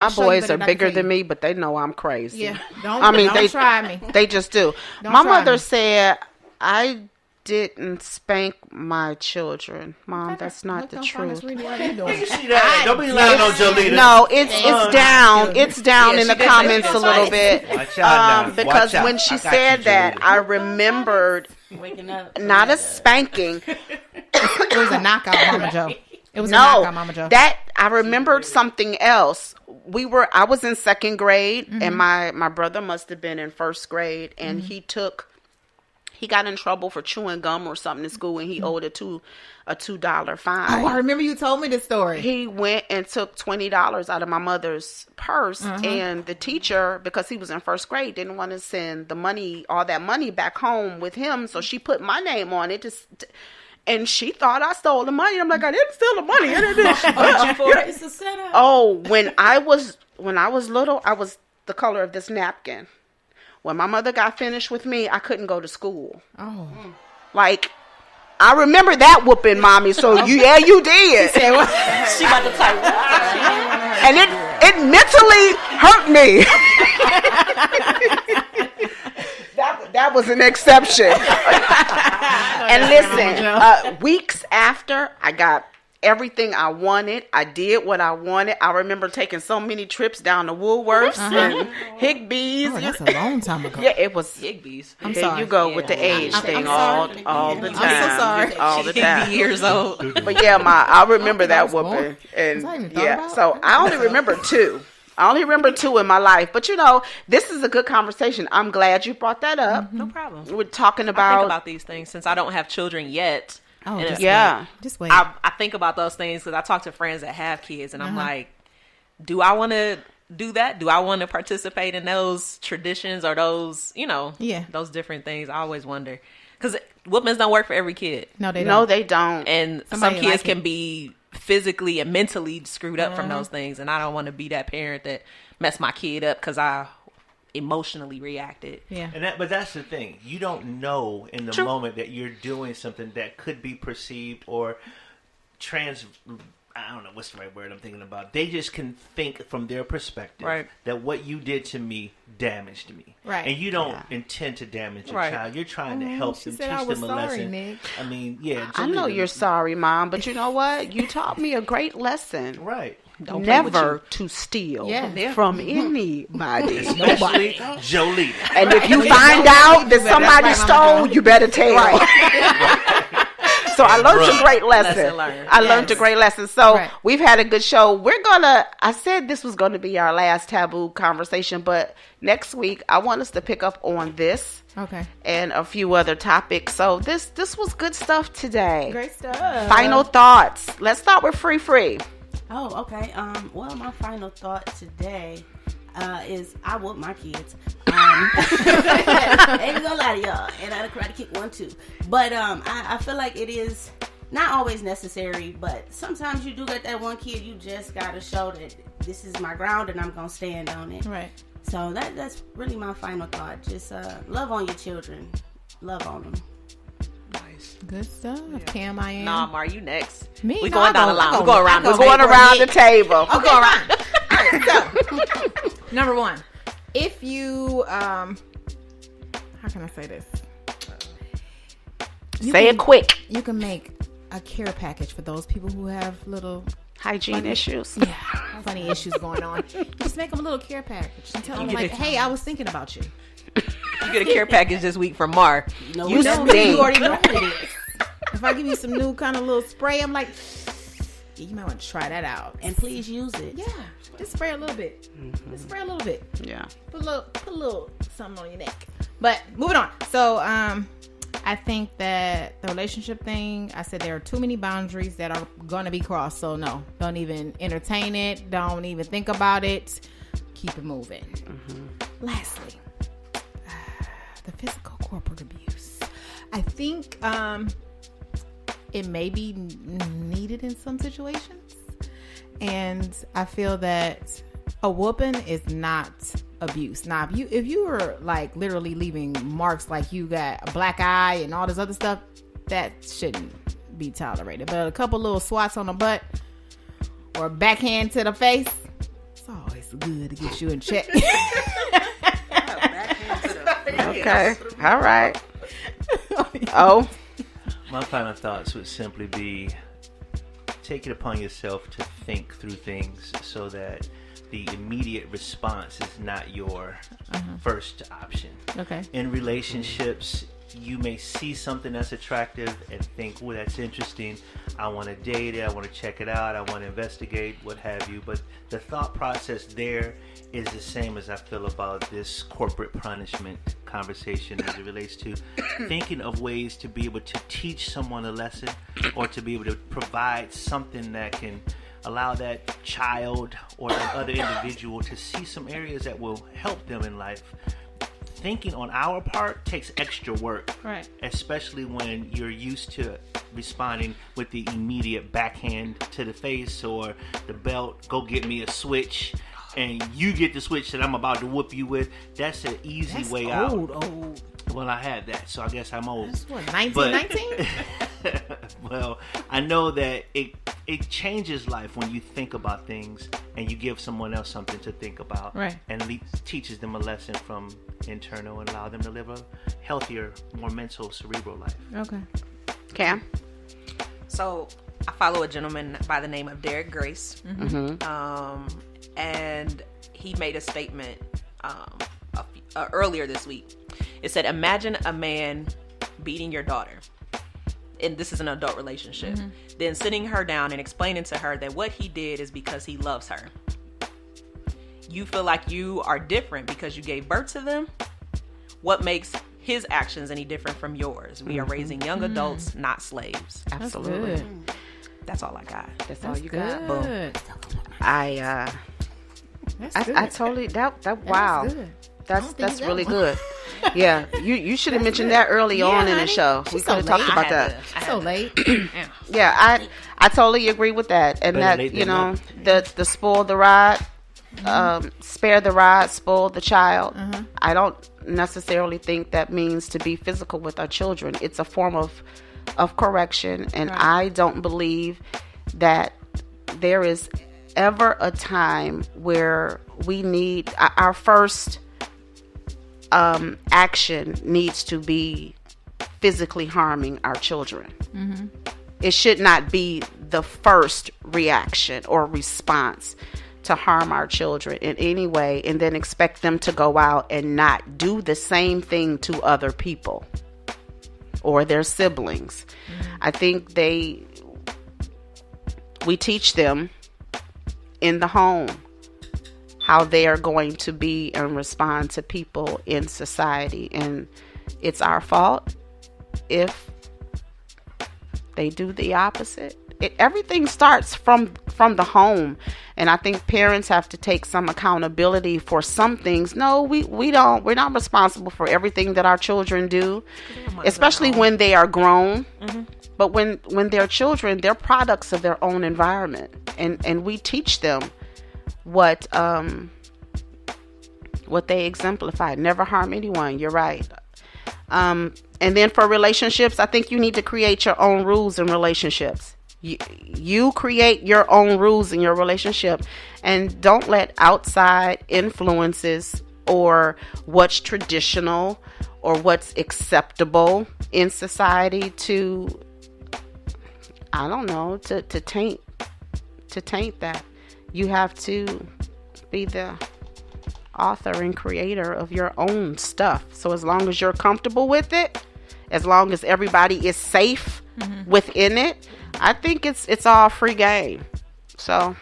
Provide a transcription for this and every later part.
My boys are bigger than me, but they know I'm crazy. Yeah, don't try me. They just do. My mother said I didn't spank my children. Mom, that's not the truth. Don't be lying on Jolita. No, it's down. It's down in the comments a little bit. Because when she said that, I remembered waking up. Not a spanking. It was a knockout, Mama Joe. It was a knockout, Mama Joe. That I remembered something else. I was in second grade, and my brother must have been in first grade, and he got in trouble for chewing gum or something in school, and he owed a $2 fine. Oh, I remember you told me this story. He went and took $20 out of my mother's purse, and the teacher, because he was in first grade, didn't want to send all that money back home with him, so she put my name on it. And she thought I stole the money. I'm like, I didn't steal the money. It's a setup. Oh, when I was little, I was the color of this napkin. When my mother got finished with me, I couldn't go to school. Oh. Like, I remember that whooping, Mommy. So, you did. She about to type. And it mentally hurt me. That was an exception. And listen, weeks after, I got everything I wanted. I did what I wanted. I remember taking so many trips down to Woolworths and Higbee's. Oh, that's a long time ago. Yeah, it was Higbee's. I'm there sorry. You go with the age thing all the time. I'm so sorry. All the time. Years old. But yeah, I remember that whooping. And yeah, so I only remember two. I only remember two in my life. But, this is a good conversation. I'm glad you brought that up. No problem. We're talking about... I think about these things since I don't have children yet. Oh, just wait. I think about those things because I talk to friends that have kids, and I'm like, do I want to do that? Do I want to participate in those traditions or those, those different things? I always wonder. Because whoopings don't work for every kid. No, they don't. No, they don't. And some kids can be physically and mentally screwed up from those things, and I don't want to be that parent that messed my kid up because I emotionally reacted. Yeah. But that's the thing. You don't know in the moment that you're doing something that could be perceived or I don't know what's the right word I'm thinking about. They just can think from their perspective that what you did to me damaged me. Right. And you don't intend to damage a child. You're trying to help them, teach them a lesson. Nick. I mean, yeah. I know you're sorry, Mom, but you know what? You taught me a great lesson. Right. Never to steal from anybody. Especially Jolita. And if you find out that somebody stole, you better tell. So I learned a great lesson. I learned a great lesson. So we've had a good show. I said this was going to be our last taboo conversation, but next week I want us to pick up on this. Okay. And a few other topics. So this was good stuff today. Great stuff. Final thoughts. Let's start with Free. Oh, okay. Well, my final thought today is I whoop my kids. Ain't gonna lie to y'all, and I karate kick one too. But I feel like it is not always necessary, but sometimes you do get that one kid you just gotta show that this is my ground and I'm gonna stand on it. Right. So that's really my final thought. Just love on your children, love on them. Nice. Good stuff. Yeah. Cam, I am. Nah, Mar, you next. Me? We're going down the line. We're going around the table. Okay, fine. All right, so, number one, if you, how can I say this? Say it quick. You can make a care package for those people who have little hygiene issues. Yeah, funny issues going on. Just make them a little care package and tell them like, hey, I was thinking about you. You get a care package this week from Mar. You already know what it is. If I give you some new kind of little spray, I'm like, you might want to try that out. And please use it. Yeah. Just spray a little bit. Just spray a little bit. Yeah. Put a little something on your neck. But moving on. So I think that the relationship thing, I said there are too many boundaries that are going to be crossed. So no, don't even entertain it. Don't even think about it. Keep it moving. Lastly, the physical corporate abuse. I think it may be needed in some situations. And I feel that a whooping is not abuse. Now, if you were like literally leaving marks like you got a black eye and all this other stuff, that shouldn't be tolerated. But a couple little swats on the butt or a backhand to the face, it's always looks good to get you in check. Okay. All right. Oh. My final thoughts would simply be, take it upon yourself to think through things so that the immediate response is not your first option. Okay. In relationships, you may see something that's attractive and think, well, that's interesting. I want to date it. I want to check it out. I want to investigate, what have you. But the thought process there is the same as I feel about this corporate punishment conversation as it relates to thinking of ways to be able to teach someone a lesson or to be able to provide something that can allow that child or that other individual to see some areas that will help them in life. Thinking on our part takes extra work, right? Especially when you're used to responding with the immediate backhand to the face or the belt, go get me a switch, and you get the switch that I'm about to whoop you with. That's an easy way out. Old. Well, I had that, so I guess I'm old. That's what, 1919? Well, I know that it changes life when you think about things and you give someone else something to think about. Right. And it teaches them a lesson from internal and allow them to live a healthier, more mental, cerebral life. Okay. Cam? So, I follow a gentleman by the name of Derek Grace. And he made a statement earlier this week. It said, imagine a man beating your daughter. And this is an adult relationship. Then sitting her down and explaining to her that what he did is because he loves her. You feel like you are different because you gave birth to them. What makes his actions any different from yours? We are raising young adults, not slaves. Absolutely. That's all I got. That's all you got. Boom. I totally wow. That's really good. Yeah, you should have mentioned that early on in the show. We could have talked about that. So late. Yeah, I totally agree with that. And that, you know, the spoil the rod, spare the rod, spoil the child. I don't necessarily think that means to be physical with our children. It's a form of correction, and I don't believe that there is ever a time where we need our first action needs to be physically harming our children. It should not be the first reaction or response to harm our children in any way, and then expect them to go out and not do the same thing to other people or their siblings. I think we teach them in the home how they are going to be and respond to people in society, and it's our fault if they do the opposite. Everything starts from the home, and I think parents have to take some accountability for some things. No, we don't. We're not responsible for everything that our children do, especially when they are grown. But when they're children, they're products of their own environment, and we teach them what they exemplify. Never harm anyone. You're right. And then for relationships, I think you need to create your own rules in relationships. You create your own rules in your relationship, and don't let outside influences or what's traditional or what's acceptable in society to taint that. You have to be the author and creator of your own stuff. So as long as you're comfortable with it, as long as everybody is safe within it, I think it's all free game. So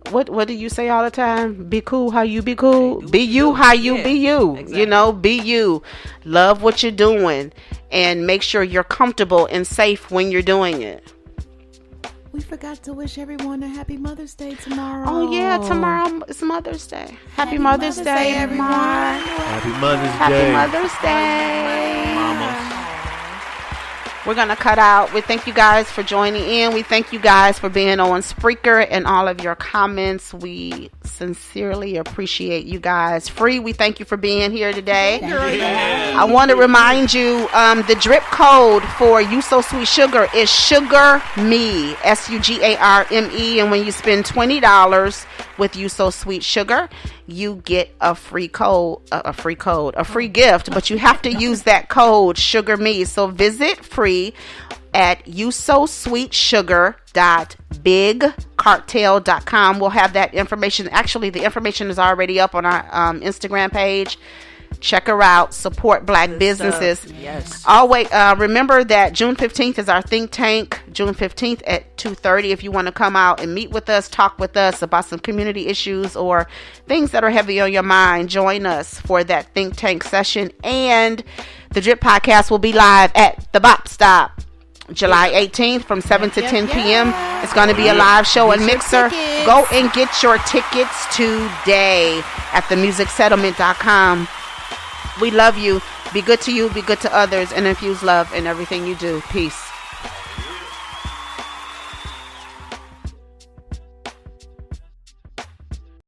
what do you say all the time? Be cool how you be cool. Be you how you be you. Exactly. You know, be you. Love what you're doing, and make sure you're comfortable and safe when you're doing it. We forgot to wish everyone a happy Mother's Day tomorrow. Oh yeah, tomorrow is Mother's Day. Happy Mother's Day, everyone. Happy Mother's Day. Happy Mother's Day. Mama. We're going to cut out. We thank you guys for joining in. We thank you guys for being on Spreaker and all of your comments. We sincerely appreciate you guys. Free, we thank you for being here today. I want to remind you, the drip code for You So Sweet Sugar is SUGARME, SUGARME. And when you spend $20, with You So Sweet Sugar, you get a free gift, but you have to use that code SugarMe. So visit free at yousosweetsugar.bigcartel.com. We'll have that information. Actually, the information is already up on our Instagram page. Check her out. Support Black businesses. Yes. Always remember that June 15th is our think tank. June 15th at 2:30. If you want to come out and meet with us, talk with us about some community issues or things that are heavy on your mind, join us for that think tank session. And the Drip Podcast will be live at the Bop Stop July 18th from 7 to 10 p.m. It's going to be a live show and mixer. Go and get your tickets today at themusicsettlement.com. We love you. Be good to you. Be good to others. And infuse love in everything you do. Peace.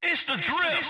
It's the drip.